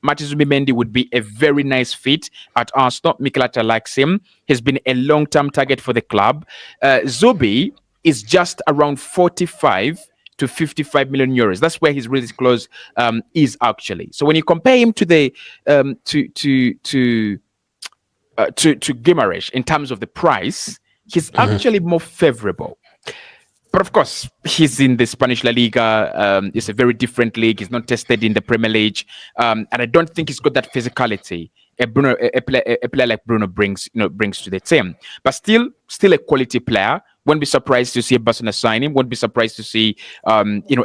Martin Zubimendi would be a very nice fit at Arsenal. Mikel Arteta likes him. He's been a long-term target for the club. Zubi is just around 45 to 55 million euros. That's where his release clause is actually. So when you compare him to the to Guimaraes in terms of the price, he's actually more favorable. But of course, he's in the Spanish La Liga. It's a very different league. He's not tested in the Premier League, and I don't think he's got that physicality a player like Bruno brings to the team. But still a quality player. Won't be surprised to see a Barcelona sign him. Won't be surprised to see a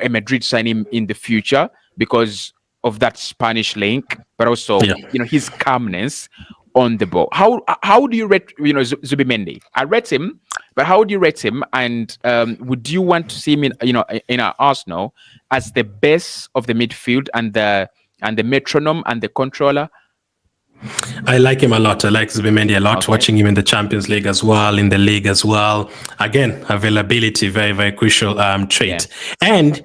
Madrid sign him in the future because of that Spanish link, but also his calmness on the ball. How do you rate Zubimendi? I rate him, but how do you rate him? And would you want to see him in our Arsenal as the best of the midfield and the metronome and the controller? I like him a lot. I like Zubimendi a lot. Okay. Watching him in the Champions League as well, in the league as well. Again, availability, very, very crucial trait. Yeah. And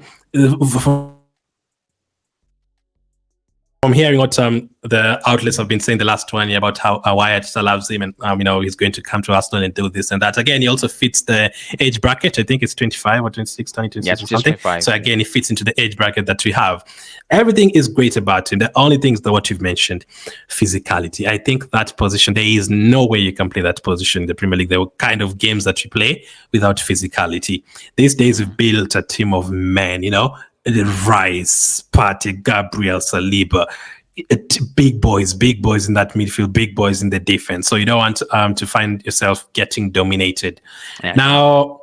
from hearing what the outlets have been saying the last 1 year about how Wyatt still loves him and he's going to come to Arsenal and do this and that. Again, he also fits the age bracket. I think it's 25 or 26, 26 or something. 25. So again, he fits into the age bracket that we have. Everything is great about him. The only thing is what you've mentioned, physicality. I think that position, there is no way you can play that position in the Premier League. There were kind of games that you play without physicality. These days, we've built a team of men, Rice, Partey, Gabriel, Saliba, big boys in that midfield, big boys in the defense. So you don't want to find yourself getting dominated. Yeah. Now,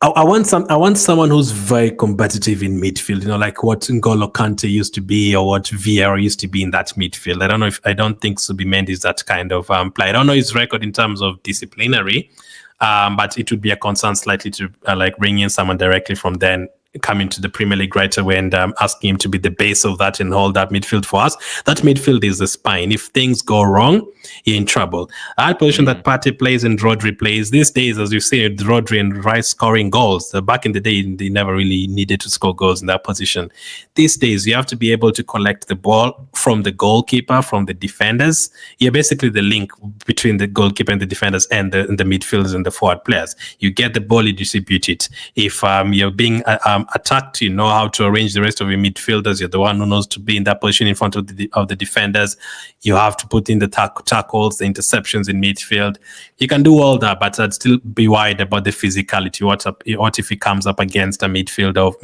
I want someone who's very competitive in midfield. Like what N'Golo Kante used to be, or what Vieira used to be in that midfield. I don't think Zubimendi is that kind of player. I don't know his record in terms of disciplinary, but it would be a concern slightly to bring in someone directly from then, coming to the Premier League right away and asking him to be the base of that and hold that midfield for us. That midfield is the spine. If things go wrong, you're in trouble. That position that Partey plays and Rodri plays, these days, as you say, Rodri and Rice scoring goals. Back in the day, they never really needed to score goals in that position. These days, you have to be able to collect the ball from the goalkeeper, from the defenders. You're basically the link between the goalkeeper and the defenders and the midfielders and the forward players. You get the ball, you distribute it. If you're being attacked, you know how to arrange the rest of your midfielders. You're the one who knows to be in that position in front of the defenders. You have to put in the tackles, the interceptions in midfield. You can do all that, but I'd still be worried about the physicality. What if he comes up against a midfield of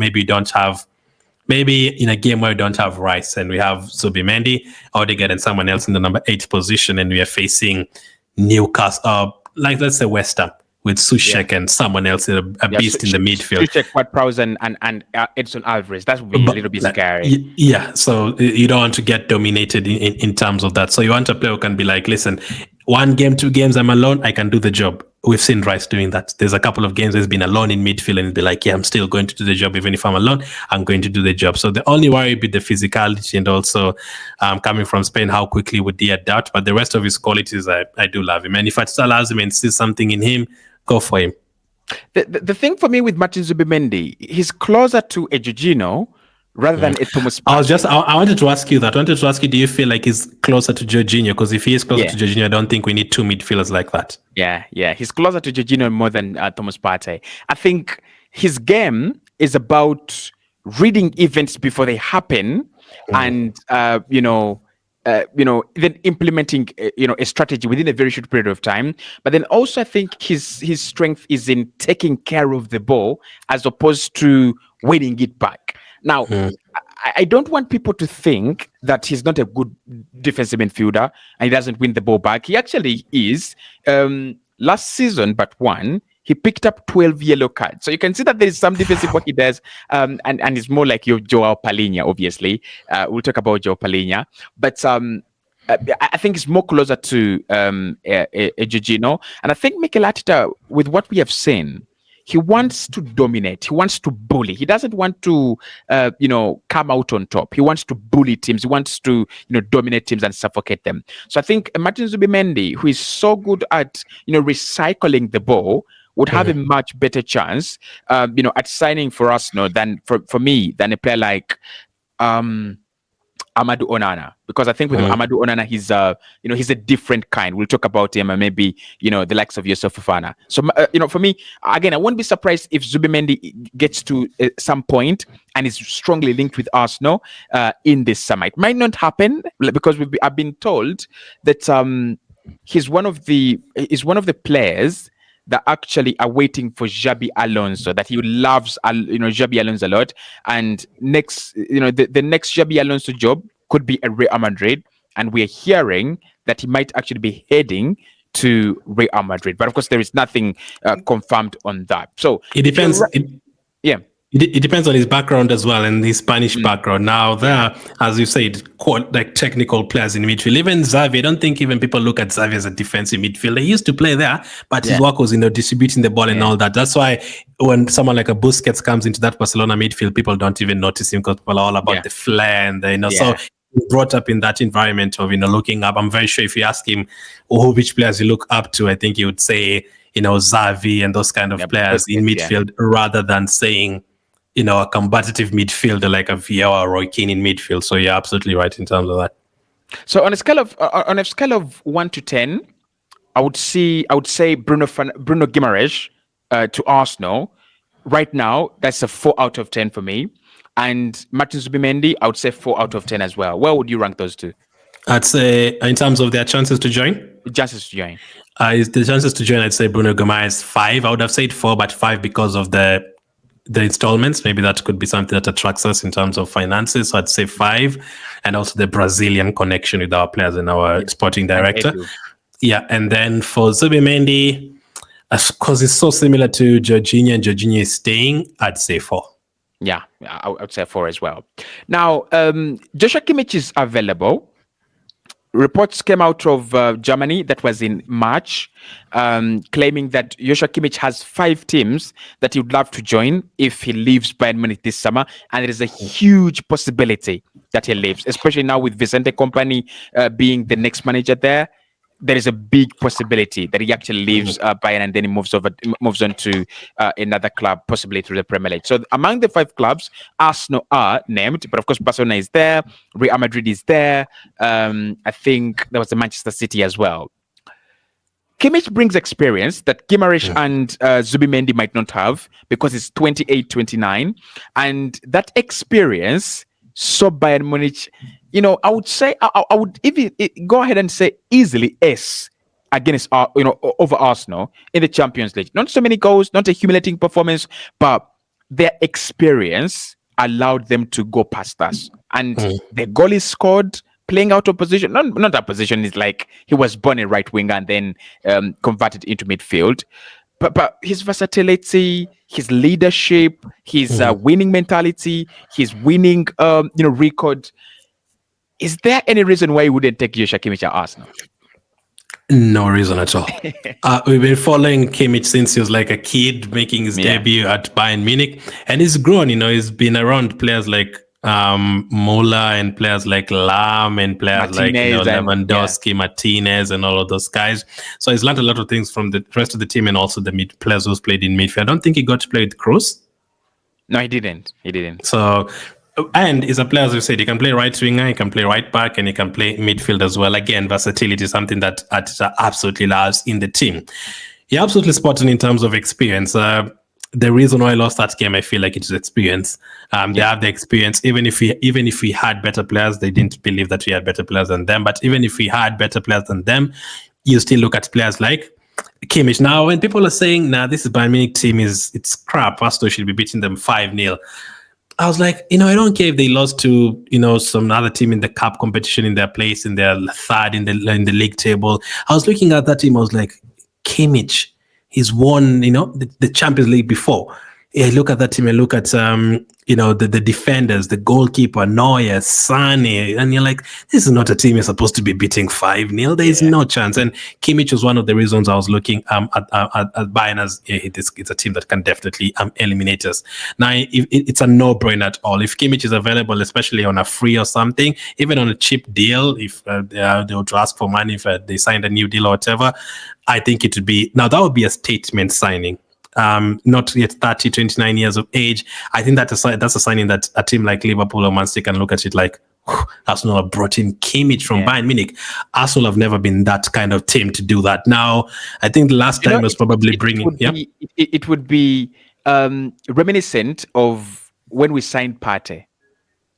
maybe in a game where we don't have Rice and we have Zubimendi, Odegaard and someone else in the number 8 position, and we are facing Newcastle, let's say West Ham, with Souček and someone else, a beast in the midfield. Souček, Ward-Prowse and Edson Alvarez. That would be a little bit scary. Yeah, so you don't want to get dominated in terms of that. So you want a player who can be like, listen, 1 game, 2 games, I'm alone, I can do the job. We've seen Rice doing that. There's a couple of games he's been alone in midfield and he'll be like, yeah, I'm still going to do the job. Even if I'm alone, I'm going to do the job. So the only worry would be the physicality and also coming from Spain, how quickly would he adapt? But the rest of his qualities, I do love him. And if I still allows him and see something in him, go for him. The thing for me with Martin Zubimendi, he's closer to a Jorginho rather than a Thomas Partey. I wanted to ask you that. I wanted to ask you, do you feel like he's closer to Jorginho? Because if he is closer to Jorginho, I don't think we need 2 midfielders like that. Yeah. He's closer to Jorginho more than Thomas Partey. I think his game is about reading events before they happen and, then implementing, a strategy within a very short period of time. But then also I think his strength is in taking care of the ball as opposed to winning it back. Now, I don't want people to think that he's not a good defensive midfielder and he doesn't win the ball back. He actually is. Last season, but one, he picked up 12 yellow cards. So you can see that there is some defensive work he does, and it's more like your Joao Palhinha, obviously. We'll talk about Joao Palhinha. But I think it's more closer to a Jorginho. And I think Mikel Arteta, with what we have seen, he wants to dominate. He wants to bully. He doesn't want to, come out on top. He wants to bully teams. He wants to, dominate teams and suffocate them. So I think Martin Zubimendi, who is so good at, recycling the ball, would have a much better chance, at signing for Arsenal than for me than a player like Amadou Onana, because I think with Amadou Onana, he's a different kind. We'll talk about him and maybe, the likes of Yusuf Fofana. So, for me, again, I won't be surprised if Zubimendi gets to some point and is strongly linked with Arsenal in this summer. It might not happen because I've been told that he's one of the players that actually are waiting for Xabi Alonso, that he loves, Xabi Alonso a lot. And next, the next Xabi Alonso job could be at Real Madrid. And we're hearing that he might actually be heading to Real Madrid. But of course, there is nothing confirmed on that. So it depends. Yeah. It depends on his background as well, and his Spanish background. Now, there, as you said, quite like technical players in midfield. Even Xavi, I don't think even people look at Xavi as a defensive midfielder. He used to play there, but his work was, distributing the ball and all that. That's why when someone like a Busquets comes into that Barcelona midfield, people don't even notice him because people are all about the flair and so brought up in that environment of looking up. I'm very sure if you ask him which players you look up to, I think he would say Xavi and those kind of players in midfield rather than saying a combative midfielder like a Vieira or Roy Keane in midfield. So you're absolutely right in terms of that. So on a scale of 1 to 10, I would say Bruno Guimaraes to Arsenal. Right now, that's a 4 out of 10 for me. And Martin Zubimendi, I would say 4 out of 10 as well. Where would you rank those two? I'd say in terms of their chances to join. The chances to join, I'd say Bruno Guimaraes 5. I would have said 4, but 5 because of the installments. Maybe that could be something that attracts us in terms of finances. So I'd say 5, and also the Brazilian connection with our players and our sporting director. And then for Zubimendi, because it's so similar to Jorginho and Jorginho is staying, I'd say 4. Yeah, I would say 4 as well. Now, Joshua Kimmich is available. Reports came out of Germany, that was in March, claiming that Joshua Kimmich has 5 teams that he would love to join if he leaves Bayern Munich this summer. And there is a huge possibility that he leaves, especially now with Vicente Kompany being the next manager there. There is a big possibility that he actually leaves Bayern and then he moves on to another club, possibly through the Premier League. So among the 5 clubs, Arsenal are named, but of course Barcelona is there, Real Madrid is there. I think there was the Manchester City as well. Kimmich brings experience that Guimaraes and Zubimendi might not have because it's 28, 29, and that experience saw Bayern Munich. I would say I would even go ahead and say easily S against over Arsenal in the Champions League. Not so many goals, not a humiliating performance, but their experience allowed them to go past us. And the goal is scored playing out of position. Not that position is like he was born a right winger and then converted into midfield. But his versatility, his leadership, his winning mentality, his winning record. Is there any reason why you wouldn't take Joshua Kimmich at Arsenal? No reason at all. We've been following Kimmich since he was like a kid, making his debut at Bayern Munich. And he's grown, he's been around players like Muller and players like Lam and players Martinez, like Lewandowski, Martinez and all of those guys. So he's learned a lot of things from the rest of the team and also the players who's played in midfield. I don't think he got to play with Kroos. No, he didn't. So... And he's a player, as you said, he can play right winger, he can play right back, and he can play midfield as well. Again, versatility is something that Arteta absolutely loves in the team. You're absolutely spot on in terms of experience. The reason why I lost that game, I feel like it's experience. They have the experience. Even if we had better players, they didn't believe that we had better players than them. But even if we had better players than them, you still look at players like Kimmich. Now, when people are saying, this is Bayern Munich team it's crap, Arsenal should be beating them 5-0. I was like, I don't care if they lost to, some other team in the cup competition in their place, in their third in the league table. I was looking at that team. I was like, Kimmich, he's won, the Champions League before. Yeah, look at that team and look at, the defenders, the goalkeeper, Neuer, Sane, and you're like, this is not a team you're supposed to be beating 5-0. There is no chance. And Kimmich was one of the reasons I was looking at Bayern as it's a team that can definitely eliminate us. Now, it's a no-brainer at all. If Kimmich is available, especially on a free or something, even on a cheap deal, if they would ask for money, if they signed a new deal or whatever, I think it would be, now that would be a statement signing. Not yet 30, 29 years of age. I think that's a signing that a team like Liverpool or Man City can look at it like, Arsenal have brought in Kimmich from Bayern Munich. Arsenal have never been that kind of team to do that. Now, I think the last time was probably bringing... It would be reminiscent of when we signed Partey.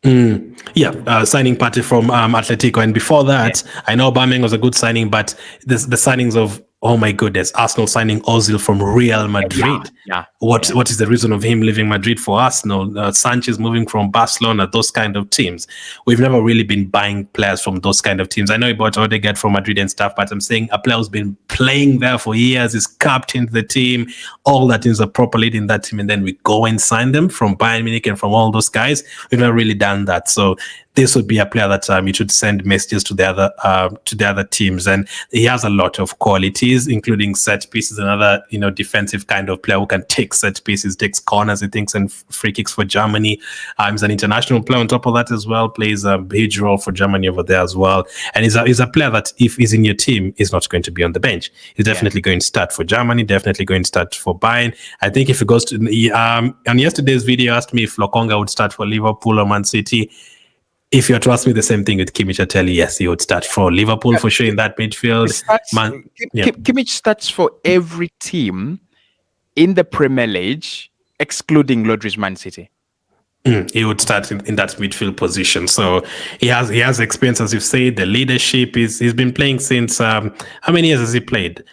Signing Partey from Atletico. And before that, I know Aubameyang was a good signing, but the signings of, oh my goodness, Arsenal signing Ozil from Real Madrid. What is the reason of him leaving Madrid for Arsenal? Sanchez moving from Barcelona, those kind of teams. We've never really been buying players from those kind of teams. I know he bought Odegaard from Madrid and stuff, but I'm saying a player who's been playing there for years, is captain the team, all that is a proper lead in that team, and then we go and sign them from Bayern Munich and from all those guys. We've never really done that. So this would be a player that you should send messages to the other teams, and he has a lot of qualities, including set pieces. Another defensive kind of player who can take set pieces, takes corners, he thinks, and free kicks for Germany. He's an international player on top of that as well. Plays a huge role for Germany over there as well. And he's a player that if he's in your team, is not going to be on the bench. He's definitely going to start for Germany. Definitely going to start for Bayern. I think if he goes to on yesterday's video, asked me if Lokonga would start for Liverpool or Man City. If you were to ask me the same thing with Kimmich, I'd tell you, yes, he would start for Liverpool for sure in that midfield. Kimmich starts for every team in the Premier League, excluding Rodri's Man City. He would start in that midfield position. So he has experience, as you've said. The leadership he's been playing since how many years has he played?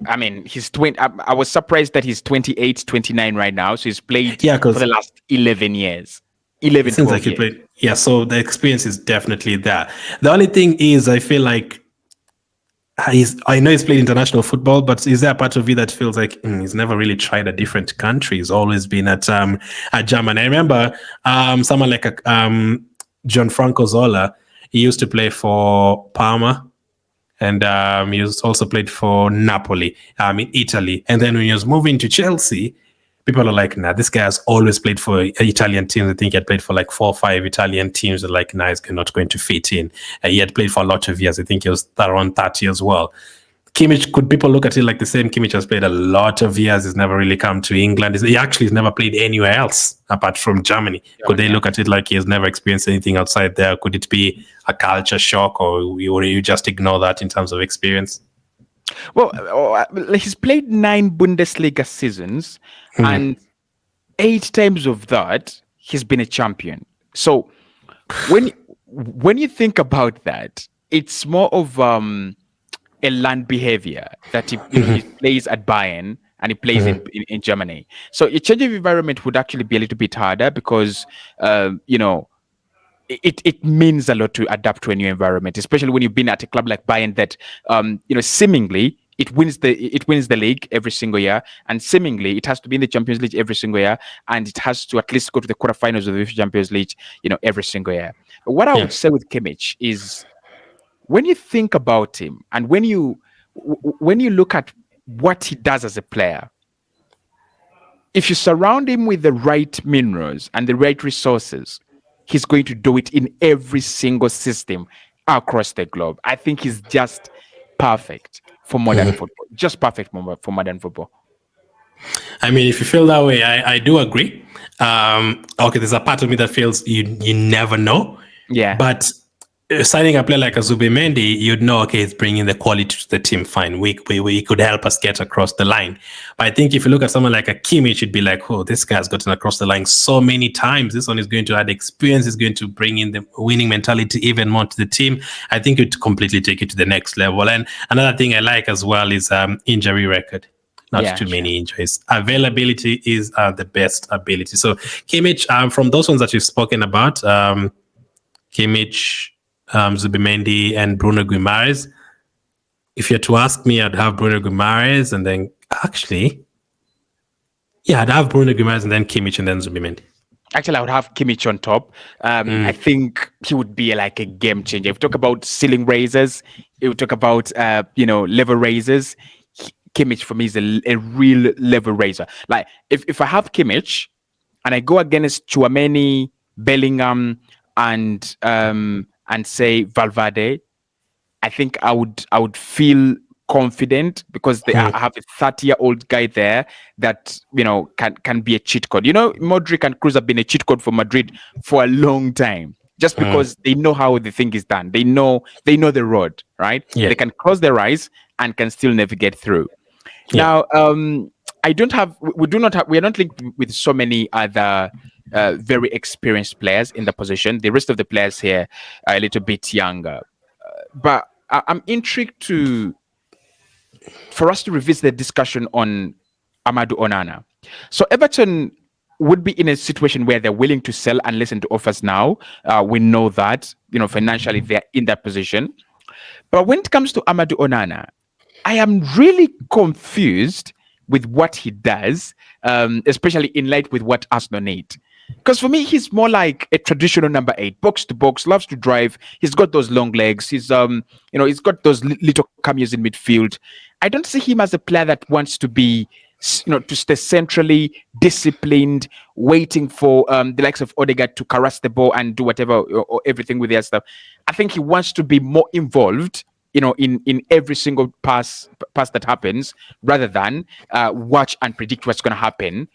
I mean, he's 20. I was surprised that he's 28, 29 right now. So he's played for the last 11 years. 11 seems like he played. Yeah, so the experience is definitely there. The only thing is, I feel like I know he's played international football, but is there a part of you that feels like he's never really tried a different country? He's always been at Germany. I remember someone like Gianfranco Zola. He used to play for Parma, and he also played for Napoli in Italy. And then when he was moving to Chelsea, people are like, nah, this guy has always played for Italian teams. I think he had played for like 4 or 5 Italian teams. They're like, nah, he's not going to fit in. He had played for a lot of years. I think he was around 30 as well. Kimmich, could people look at it like the same? Kimmich has played a lot of years. He's never really come to England. He actually has never played anywhere else apart from Germany. Could they look at it like he has never experienced anything outside there? Could it be a culture shock, or you just ignore that in terms of experience? Well, he's played 9 Bundesliga seasons, and 8 times of that, he's been a champion. So when you think about that, it's more of a learned behavior that he plays at Bayern and he plays in Germany. So a change of environment would actually be a little bit harder because, it means a lot to adapt to a new environment, especially when you've been at a club like Bayern that, seemingly it wins the league every single year, and seemingly it has to be in the Champions League every single year, and it has to at least go to the quarterfinals of the Champions League, every single year. But what I would say with Kimmich is, when you think about him and when you look at what he does as a player, if you surround him with the right minerals and the right resources, he's going to do it in every single system across the globe. I think he's just perfect for modern football. Just perfect for modern football. I mean, if you feel that way, I do agree. Okay, there's a part of me that feels you never know. Yeah. But signing a player like a Zubimendi, you'd know, okay, he's bringing the quality to the team. Fine, we could help us get across the line. But I think if you look at someone like a Kimmich, you'd be like, oh, this guy's gotten across the line so many times. This one is going to add experience. Is going to bring in the winning mentality even more to the team. I think it'd completely take it to the next level. And another thing I like as well is injury record. Not too many injuries. Availability is the best ability. So Kimmich, from those ones that you've spoken about, Kimmich, Zubimendi, and Bruno Guimaraes. If you're to ask me, I'd have Bruno Guimaraes, and then I'd have Bruno Guimaraes and then Kimmich and then Zubimendi. Actually, I would have Kimmich on top. I think he would be like a game changer. If we talk about ceiling raisers, if we talk about level raisers, Kimmich for me is a real level raiser. Like if I have Kimmich and I go against Tchouaméni, Bellingham, and say Valverde, I think I would feel confident because I have a 30-year-old guy there that can be a cheat code. Modric and Kroos have been a cheat code for Madrid for a long time. just because they know how the thing is done. They know the road, right? Yeah. They can close their eyes and can still navigate through. Yeah. Now, I don't have, we do not have, we are not linked with so many other very experienced players in the position. The rest of the players here are a little bit younger. But I'm intrigued for us to revisit the discussion on Amadou Onana. So Everton would be in a situation where they're willing to sell and listen to offers now. We know that, financially they're in that position. But when it comes to Amadou Onana, I am really confused with what he does, especially in light with what Arsenal need. Because for me, he's more like a traditional number 8, box to box, loves to drive. He's got those long legs. He's got those little cameos in midfield. I don't see him as a player that wants to be, to stay centrally disciplined, waiting for the likes of Odegaard to caress the ball and do whatever or everything with their stuff. I think he wants to be more involved, in every single pass that happens, rather than watch and predict what's going to happen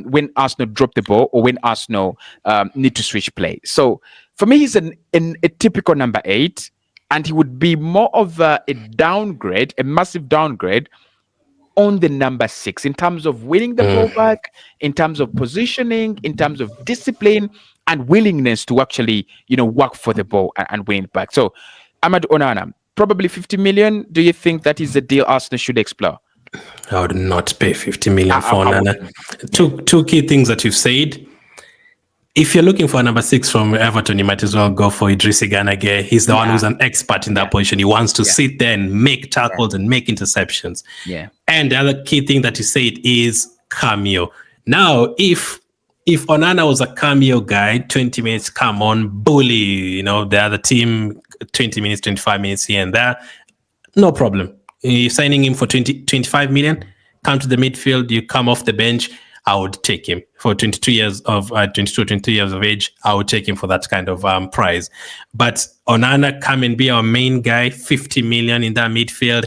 when Arsenal drop the ball or when Arsenal need to switch play. So for me, he's a typical number 8, and he would be more of a downgrade, a massive downgrade on the number 6 in terms of winning the ball back, in terms of positioning, in terms of discipline and willingness to actually, work for the ball and win it back. So Amadou Onana, probably 50 million. Do you think that is the deal Arsenal should explore? I would not pay 50 million for Onana. Two key things that you've said. If you're looking for a number 6 from Everton, you might as well go for Idrissi Ganagay. He's the one who's an expert in that position. He wants to sit there and make tackles and make interceptions. Yeah. And the other key thing that you said is cameo. Now, if Onana was a cameo guy, 20 minutes, come on, bully, the other team, 20 minutes, 25 minutes here and there, no problem. You're signing him for 25 million, come to the midfield, you come off the bench, I would take him for 22 years of age. I would take him for that kind of price. But Onana come and be our main guy, 50 million in that midfield,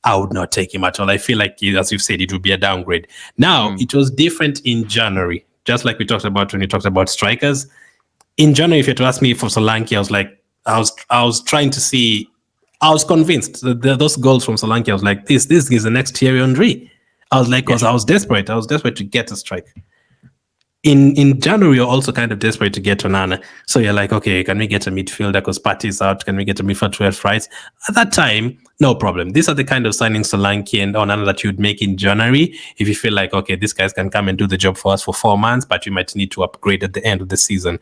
I would not take him at all. I feel like, as you've said, it would be a downgrade. Now, it was different in January, just like we talked about when we talked about strikers. In January, if you had to ask me for Solanke, I was like, I was trying to see, I was convinced that those goals from Solanke, I was like, this is the next Thierry Henry. I was like, because I was desperate. I was desperate to get a strike. In January, you're also kind of desperate to get Onana. So you're like, okay, can we get a midfielder because Partey's out? Can we get a midfielder at right? At that time, no problem. These are the kind of signings Solanke and Onana that you would make in January if you feel like, okay, these guys can come and do the job for us for 4 months, but you might need to upgrade at the end of the season.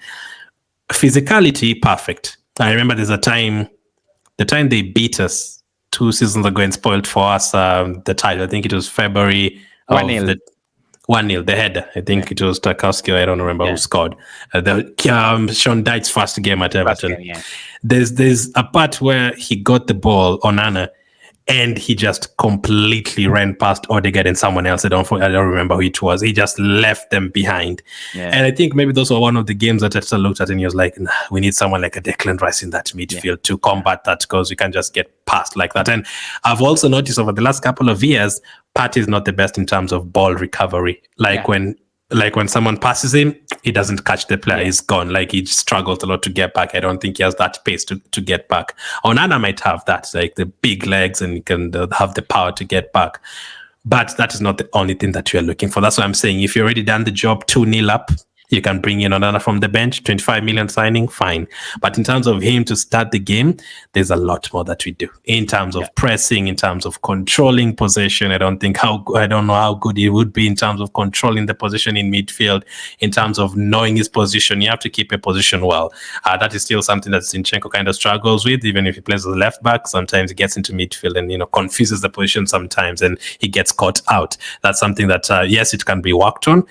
Physicality, perfect. I remember there's the time they beat us 2 seasons ago and spoiled for us the title. I think it was February 1-0. 1-0, the header. I think it was Tarkowski. I don't remember who scored. Sean Dyche's first game at Everton. There's a part where he got the ball, Onana, and he just completely ran past Odegaard and someone else. I don't remember who it was. He just left them behind. Yeah. And I think maybe those were one of the games that Arteta looked at and he was like, nah, we need someone like a Declan Rice in that midfield to combat that, because we can't just get past like that. And I've also noticed over the last couple of years, Partey is not the best in terms of ball recovery. When someone passes him, he doesn't catch the player. He's gone. Like, he struggles a lot to get back. I don't think he has that pace to get back. Onana might have that, like the big legs, and he can have the power to get back. But that is not the only thing that you're looking for. That's what I'm saying. If you've already done the job 2-0 up, you can bring in Onana from the bench, 25 million signing, fine. But in terms of him to start the game, there's a lot more that we do. In terms of pressing, in terms of controlling possession, I don't know how good he would be in terms of controlling the position in midfield, in terms of knowing his position. You have to keep your position well. That is still something that Zinchenko kind of struggles with, even if he plays as a left back. Sometimes he gets into midfield and, confuses the position sometimes and he gets caught out. That's something that, yes, it can be worked on.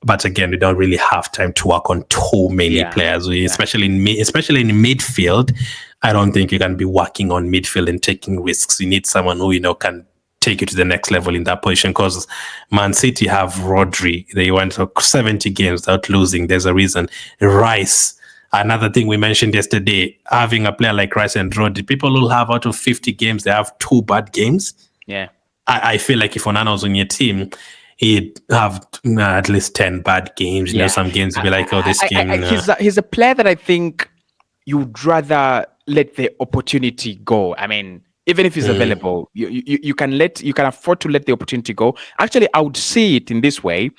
But again, we don't really have time to work on too many players, especially in midfield. I don't think you can be working on midfield and taking risks. You need someone who can take you to the next level in that position. Because Man City have Rodri; they went 70 games without losing. There's a reason. Rice. Another thing we mentioned yesterday, having a player like Rice and Rodri, people who have out of 50 games, they have 2 bad games. Yeah, I feel like if Onana was on your team, he'd have at least 10 bad games. Some games you'd be like, oh, this game. He's a player that I think you'd rather let the opportunity go. I mean, even if it's available, you can afford to let the opportunity go. Actually, I would see it in this way.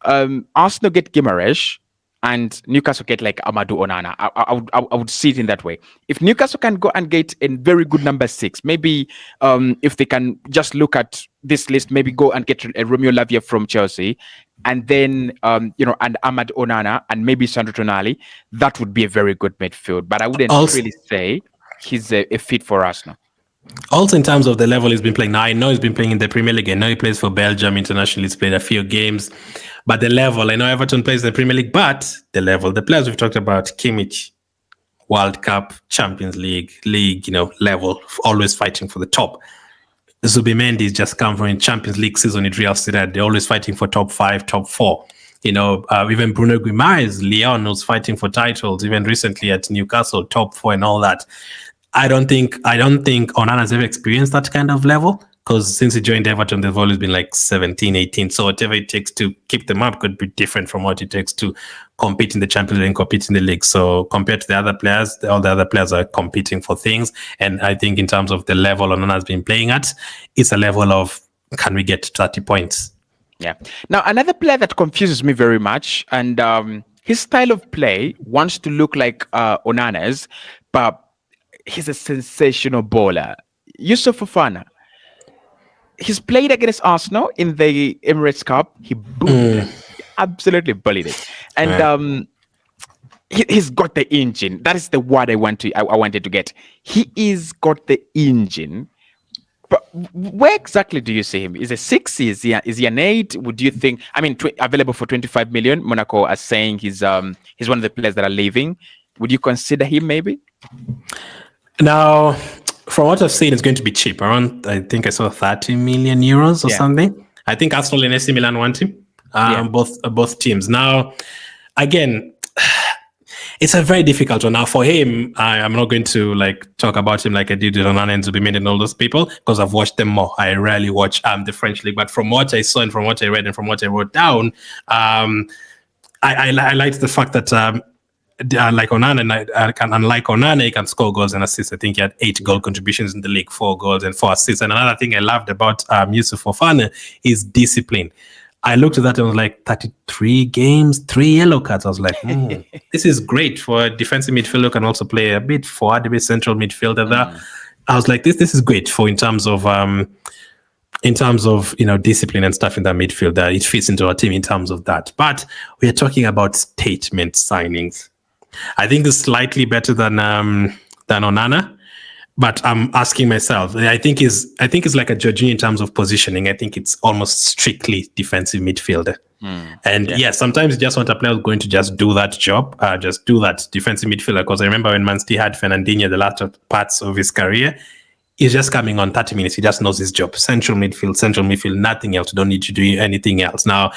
Arsenal get Gimaresh and Newcastle get like Amadou Onana. I would see it in that way. If Newcastle can go and get a very good number 6, maybe if they can just look at this list, maybe go and get a Romeo Lavia from Chelsea, and then and Amadou Onana and maybe Sandro Tonali, that would be a very good midfield. But I wouldn't really say he's a fit for Arsenal. Also, in terms of the level he's been playing, now I know he's been playing in the Premier League. I know he plays for Belgium internationally. He's played a few games, but the level, I know Everton plays in the Premier League, but the level, the players we've talked about, Kimmich, World Cup, Champions League, level, always fighting for the top. Zubimendi has just come from a Champions League season in Real Sociedad. They're always fighting for top 5, top 4. Even Bruno Guimaraes, Lyon was fighting for titles, even recently at Newcastle, top 4 and all that. I don't think Onana's ever experienced that kind of level, because since he joined Everton, they've always been like 17, 18. So whatever it takes to keep them up could be different from what it takes to compete in the Champions League and compete in the league. So compared to the other players, all the other players are competing for things. And I think in terms of the level Onana's been playing at, it's a level of, can we get 30 points? Yeah. Now, another player that confuses me very much, and his style of play wants to look like Onana's, but he's a sensational bowler. Yusuf Fofana. He's played against Arsenal in the Emirates Cup. He bullied it. He absolutely bullied it. And he's got the engine. That is the word I wanted to get. He is got the engine. But where exactly do you see him? Is it 6? Is he an 8? Would you think? I mean, available for 25 million. Monaco are saying he's one of the players that are leaving. Would you consider him maybe? Now, from what I've seen, it's going to be cheap. Around, I think I saw 30 million euros or something. I think Arsenal and AC Milan want him. Both teams. Now, again, it's a very difficult one. Now, for him, I'm not going to talk about him like I did with Onana and Zubimendi and all those people, because I've watched them more. I rarely watch the French league, but from what I saw and from what I read and from what I wrote down, I liked the fact that like Onana, unlike Onana, he can score goals and assists. I think he had 8 goal contributions in the league, 4 goals and 4 assists. And another thing I loved about Yusuf Fofana is discipline. I looked at that and was like, 33 games, 3 yellow cards. I was like, this is great for a defensive midfielder who can also play a bit forward, a bit central midfielder there. I was like, this is great for in terms of discipline and stuff in that midfield. That it fits into our team in terms of that. But we are talking about statement signings. I think it's slightly better than Onana, but I'm asking myself. I think it's like a Jorginho in terms of positioning. I think it's almost strictly defensive midfielder. Sometimes you just want a player who's going to just do that job, just do that defensive midfielder. Because I remember when Man City had Fernandinho, the latter parts of his career, he's just coming on 30 minutes. He just knows his job. Central midfield, nothing else. You don't need to do anything else. Now,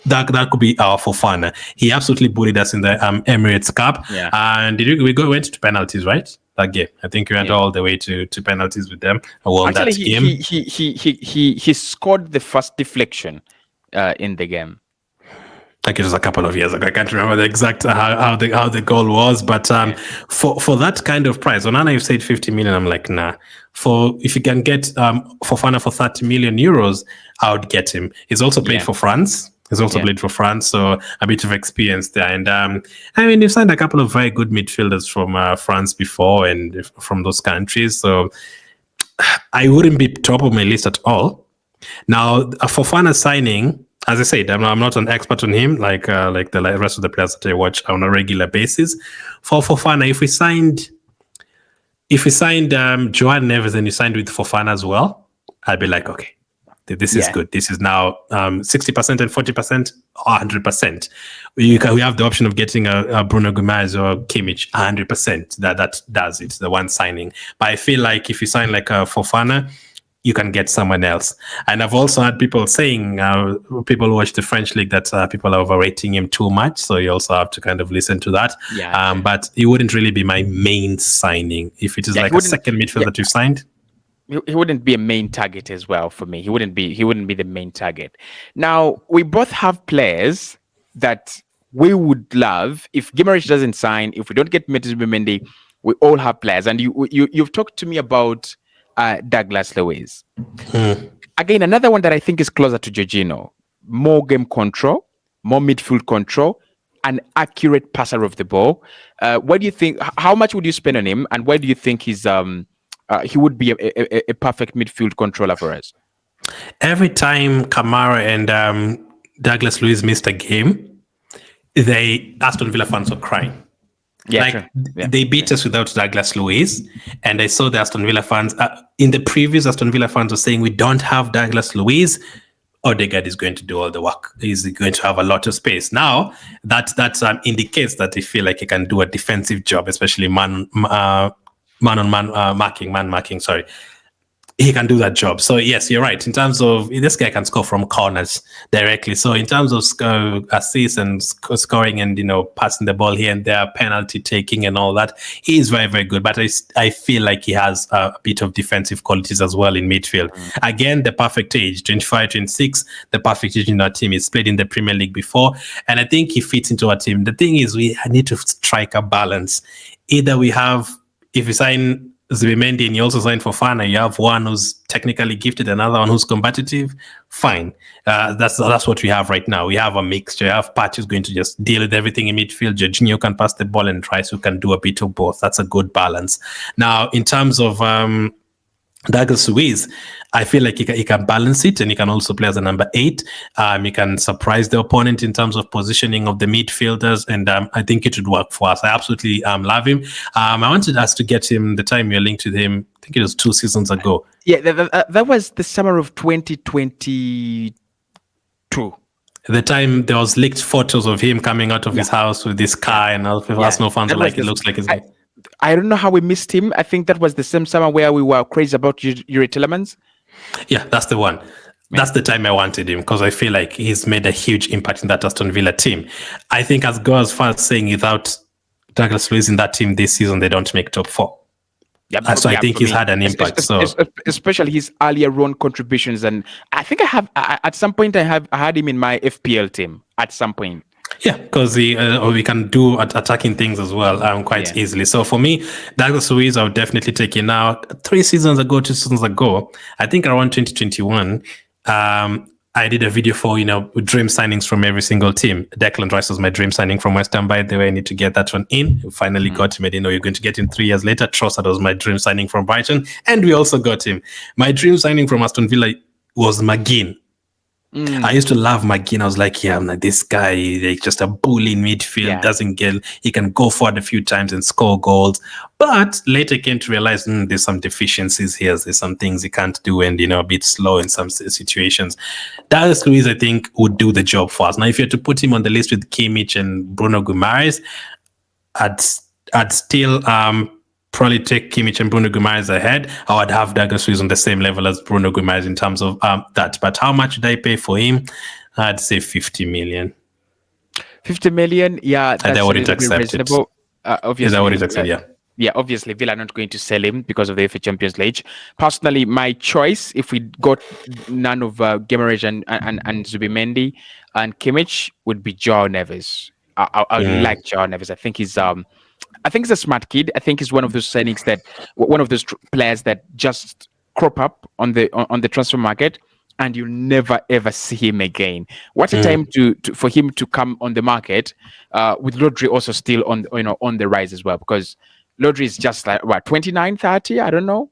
that could be our Fofana. He absolutely bullied us in the Emirates Cup. Yeah. And went to penalties, right? That game. I think we went all the way to penalties with them. I won that game. He scored the first deflection in the game. Like it was a couple of years ago. I can't remember the exact how the goal was, but for that kind of price, Onana, you said 50 million. I'm like, nah. If you can get Fofana for 30 million euros, I would get him. He's also played for France. Played for France, so a bit of experience there. And you've signed a couple of very good midfielders from France before and from those countries. So I wouldn't be top of my list at all. Now, a Fofana signing, as I said, I'm not an expert on him like the rest of the players that I watch on a regular basis. For Fofana, if we signed Joao Neves and you signed with Fofana as well, I'd be like, okay, this is good. This is now 60% and 40% or 100%. We have the option of getting a Bruno Guimaraes or Kimmich 100%. That does it, the one signing. But I feel like if you sign like a Fofana, you can get someone else. And I've also had people saying, people who watch the French league, that people are overrating him too much. So you also have to kind of listen to that. But he wouldn't really be my main signing. If it is like a second midfielder that you signed, he wouldn't be a main target as well for me. He wouldn't be the main target. Now, we both have players that we would love if Gimaresh doesn't sign, if we don't get Zubimendi, We all have players, and you've talked to me about Douglas Luiz. Again, another one that I think is closer to Jorginho. More game control, more midfield control, an accurate passer of the ball. What do you think? How much would you spend on him, and why do you think he would be a perfect midfield controller for us? Every time Kamara and Douglas Luiz missed a game, Aston Villa fans were crying. Yeah, they beat us without Douglas Luiz, and I saw the Aston Villa fans in the previews. Aston Villa fans were saying we don't have Douglas Luiz. Odegaard is going to do all the work. He's going to have a lot of space. Now that indicates that they feel like he can do a defensive job, especially man marking. Sorry. He can do that job. So yes, you're right. In terms of this guy can score from corners directly. So in terms of assists and scoring and passing the ball here and there, penalty taking and all that, he is very, very good. But I feel like he has a bit of defensive qualities as well in midfield. Again, the perfect age, 25, 26, the perfect age in our team. He's played in the Premier League before, and I think he fits into our team. The thing is, we need to strike a balance. Either we have, if we sign Zubimendi and you also sign Fofana, you have one who's technically gifted, another one who's competitive. Fine. That's what we have right now. We have a mixture. You have Partey who's going to just deal with everything in midfield. Jorginho can pass the ball, and Rice who can do a bit of both. That's a good balance. Now, in terms of Douglas Luiz, I feel like he can balance it, and he can also play as a number 8. He can surprise the opponent in terms of positioning of the midfielders, and I think it would work for us. I absolutely love him. I wanted us to get him the time you're linked with him. I think it was 2 seasons ago. Yeah, that was the summer of 2022. The time there was leaked photos of him coming out of his house with this car, and all of Arsenal fans were like, it looks like his guy. I don't know how we missed him. I think that was the same summer where we were crazy about Yuri Tillemans. Yeah, that's the one. That's the time I wanted him, because I feel like he's made a huge impact in that Aston Villa team. I think as go as far as saying without Douglas Luiz in that team this season, they don't make top 4. Yeah, so I think he's had an impact. Especially his earlier run contributions, and I think at some point I had him in my FPL team at some point. Yeah, because we can do attacking things as well quite easily. So for me, Douglas Luiz, I would definitely take it now. 2 seasons ago, I think around 2021, I did a video for, dream signings from every single team. Declan Rice was my dream signing from West Ham, by the way. I need to get that one in. We finally got him. I didn't know you're going to get him 3 years later. Trossard was my dream signing from Brighton, and we also got him. My dream signing from Aston Villa was McGinn. I used to love McGinn. I was like, this guy, like just a bully in midfield, he can go forward a few times and score goals. But later I came to realize there's some deficiencies here. There's some things he can't do, and, a bit slow in some situations. Douglas Luiz, I think, would do the job for us. Now, if you had to put him on the list with Kimmich and Bruno Guimaraes, I'd still probably take Kimmich and Bruno Guimaraes ahead. I would have Douglas Luiz on the same level as Bruno Guimaraes in terms of that. But how much would I pay for him? I'd say 50 million. 50 million? Yeah, that's I wouldn't accept it. Obviously, I wouldn't accept, Yeah, obviously, Villa are not going to sell him because of the FA Champions League. Personally, my choice, if we got none of Guimaraes and Zubimendi and Kimmich, would be João Neves. I like João Neves. I think he's a smart kid. I think he's one of those signings one of those players that just crop up on the transfer market, and you never ever see him again. What a time for him to come on the market, with Rodri also still on the rise as well, because Rodri is just like 29, 30, I don't know.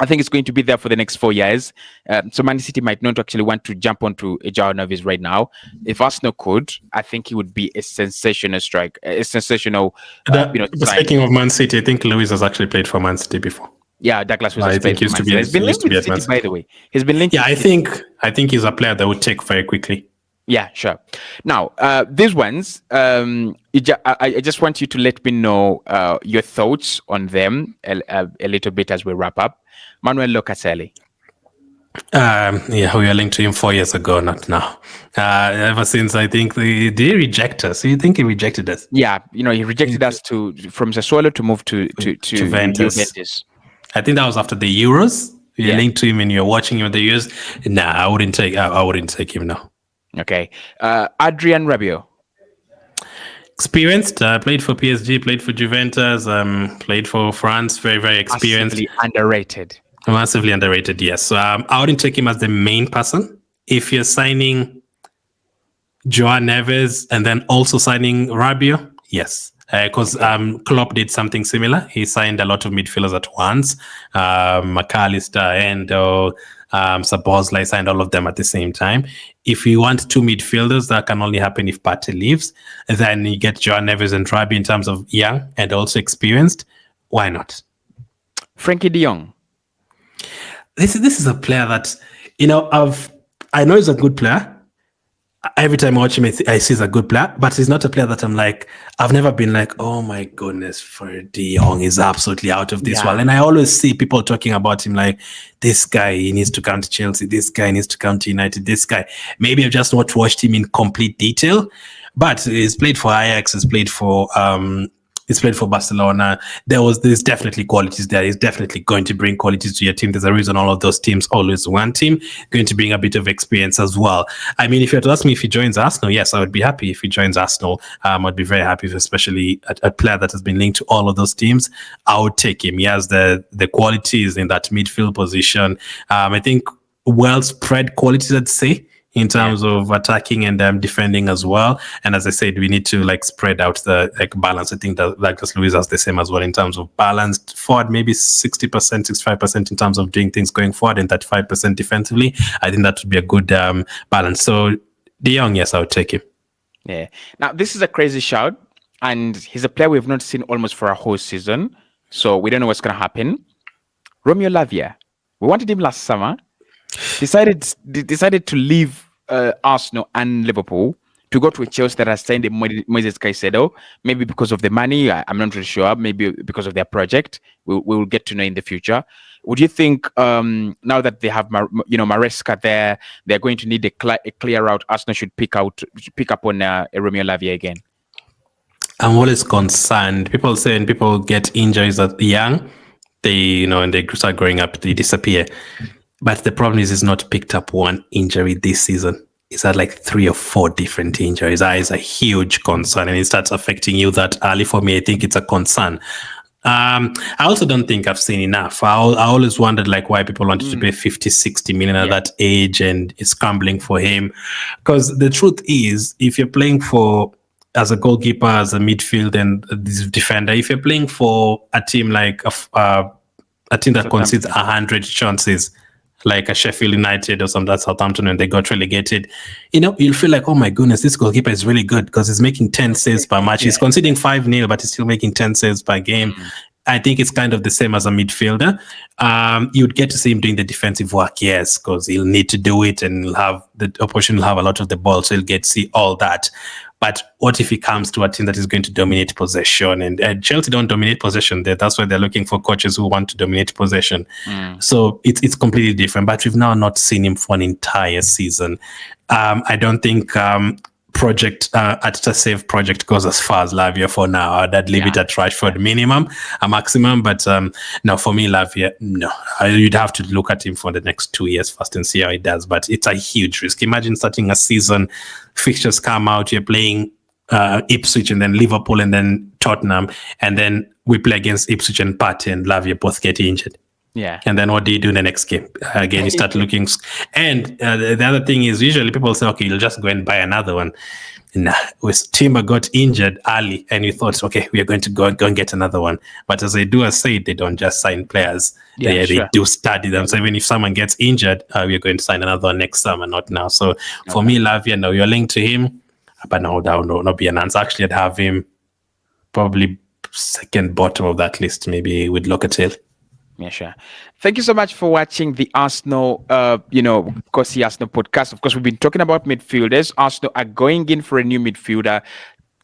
I think it's going to be there for the next 4 years. So Man City might not actually want to jump onto a João Neves right now. If Arsenal could, I think he would be a sensational strike, a sensational. Speaking of Man City, I think Luiz has actually played for Man City before. Yeah, Douglas was. I think used to be. He's been linked with City, by the way. He's been linked. Yeah, I think he's a player that would take very quickly. Yeah, sure. Now, these ones, I just want you to let me know your thoughts on them a little bit as we wrap up. Manuel Locatelli. We were linked to him 4 years ago, not now. Ever since, I think did he reject us? You think he rejected us? Yeah, he rejected us from Sassuolo to move to Juventus. I think that was after the Euros. You're linked to him and you're watching him at the Euros. Nah, I wouldn't take him now. Okay. Adrian Rabiot. Experienced, played for PSG, played for Juventus, played for France. Very, very experienced. Massively underrated. Massively underrated, yes. So I wouldn't take him as the main person. If you're signing Joao Neves and then also signing Rabiot, yes. Because Klopp did something similar. He signed a lot of midfielders at once. McAllister, Endo, Szoboszlai signed all of them at the same time. If you want two midfielders, that can only happen if Partey leaves. Then you get Joao Neves and Rabiot in terms of young and also experienced. Why not? Frankie de Jong. This is a player that, I know he's a good player. Every time I watch him, I see he's a good player, but he's not a player that I'm like, I've never been like, oh my goodness, for de Jong is absolutely out of this world. And I always see people talking about him like, this guy, he needs to come to Chelsea. This guy needs to come to United. This guy, maybe I've just not watched him in complete detail, but he's played for Ajax, he's played for Barcelona. There's definitely qualities there. He's definitely going to bring qualities to your team. There's a reason all of those teams always want him. Going to bring a bit of experience as well. I mean, if you had to ask me if he joins Arsenal, yes, I would be happy if he joins Arsenal. I'd be very happy, especially a player that has been linked to all of those teams. I would take him. He has the qualities in that midfield position. I think well spread qualities, I'd say, in terms of attacking and defending as well. And as I said, we need to spread out the balance. I think that just Luiz has the same as well in terms of balanced forward, maybe 60%, 65% in terms of doing things going forward and 35% defensively. I think that would be a good balance. So de Jong, yes, I would take him. Yeah. Now, this is a crazy shout, and he's a player we've not seen almost for a whole season. So we don't know what's going to happen. Romeo Lavia. We wanted him last summer. Decided to leave Arsenal and Liverpool to go to a Chelsea that has signed Moises Caicedo. Maybe because of the money, I'm not really sure. Maybe because of their project. We will get to know in the future. Would you think now that they have Maresca there, they're going to need a clear route? Arsenal should pick up on a Romeo Lavia again. I'm always concerned. People saying people get injuries at young, they and they start growing up, they disappear. But the problem is he's not picked up one injury this season. He's had 3 or 4 different injuries. That is a huge concern, and it starts affecting you that early. For me, I think it's a concern. I also don't think I've seen enough. I always wondered why people wanted to pay 50, 60 million at that age and is scrambling for him. Because the truth is, if you're playing as a goalkeeper, as a midfield and this defender, if you're playing for a team like a team that concedes 100 chances, like a Sheffield United or some that Southampton when they got relegated, you'll feel like, oh my goodness, this goalkeeper is really good because he's making 10 saves per match. He's conceding 5-0, but he's still making 10 saves per game. I think it's kind of the same as a midfielder. You'd get to see him doing the defensive work, yes, because he'll need to do it and he'll have the opposition will have a lot of the ball, so he'll get to see all that. But what if he comes to a team that is going to dominate possession? And Chelsea don't dominate possession there. That's why they're looking for coaches who want to dominate possession. So it's completely different. But we've now not seen him for an entire season. I don't think Save project goes as far as Lavia for now. I'd leave it at Rashford minimum, a maximum. But no, for me, Lavia, no. You'd have to look at him for the next 2 years first and see how he does. But it's a huge risk. Imagine starting a season, fixtures come out, you're playing Ipswich and then Liverpool and then Tottenham, and then we play against Ipswich and Partey and Lavia both get injured. Yeah. And then what do you do in the next game? Again, you start looking. And the other thing is, usually people say, okay, you'll just go and buy another one. Nah, Timber got injured early and you thought, okay, we are going to go and get another one. But as they do say, they don't just sign players. They do study them. So even if someone gets injured, we are going to sign another one next summer, not now. So for me, Lavia, no, you're linked to him. But no, that would not be an answer. Actually, I'd have him probably second bottom of that list, maybe with Locatelli. Yeah, sure. Thank you so much for watching the Arsenal, Cossy Arsenal podcast. Of course, we've been talking about midfielders. Arsenal are going in for a new midfielder.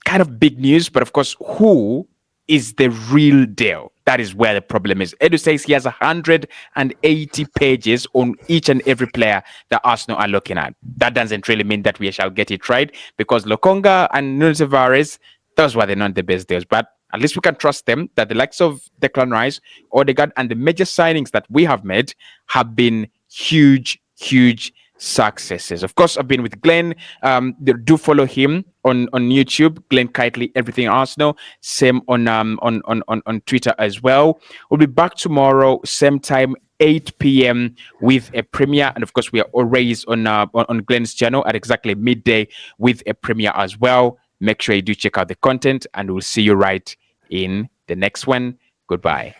Kind of big news, but of course, who is the real deal? That is where the problem is. Edu says he has 180 pages on each and every player that Arsenal are looking at. That doesn't really mean that we shall get it right, because Lokonga and Nunes Tavares, those were not the best deals. But at least we can trust them that the likes of Declan Rice, Odegaard, and the major signings that we have made have been huge, huge successes. Of course, I've been with Glenn. Do follow him on YouTube, Glenn Kitely, Everything Arsenal. Same on Twitter as well. We'll be back tomorrow, same time, 8 p.m. with a premiere, and of course we are always on Glenn's channel at exactly midday with a premiere as well. Make sure you do check out the content, and we'll see you right in the next one. Goodbye.